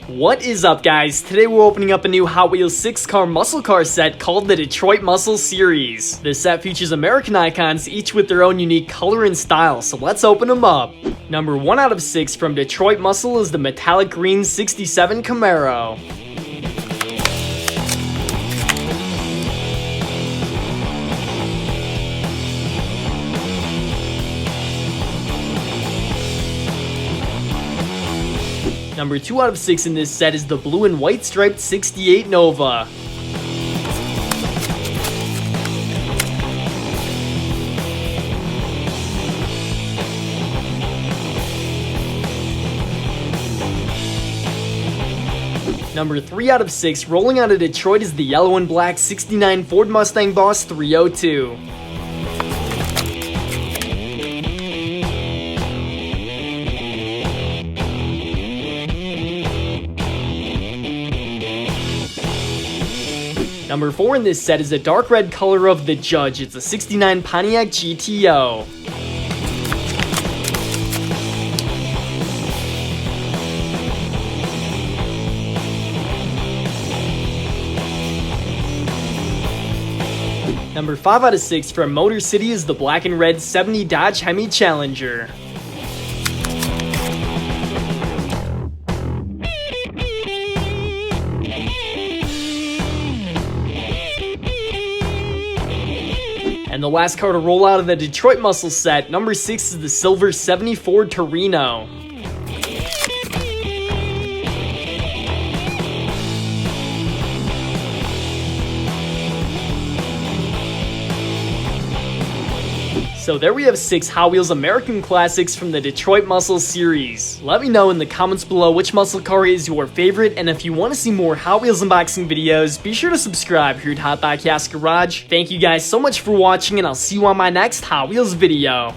What is up, guys? Today we're opening up a new Hot Wheels 6-car muscle car set called the Detroit Muscle Series. This set features American icons, each with their own unique color and style, so let's open them up. Number 1 out of 6 from Detroit Muscle is the metallic green 67 Camaro. Number 2 out of 6 in this set is the blue and white striped 68 Nova. Number 3 out of 6 rolling out of Detroit is the yellow and black 69 Ford Mustang Boss 302. Number 4 in this set is the dark red color of the Judge. It's a 69 Pontiac GTO. Number 5 out of 6 from Motor City is the black and red 70 Dodge Hemi Challenger. And the last car to roll out of the Detroit Muscle set, number 6 is the silver 70 Ford Torino. So there we have 6 Hot Wheels American classics from the Detroit Muscle series. Let me know in the comments below which muscle car is your favorite, and if you want to see more Hot Wheels unboxing videos, be sure to subscribe here at HotDiecast Garage. Thank you guys so much for watching, and I'll see you on my next Hot Wheels video.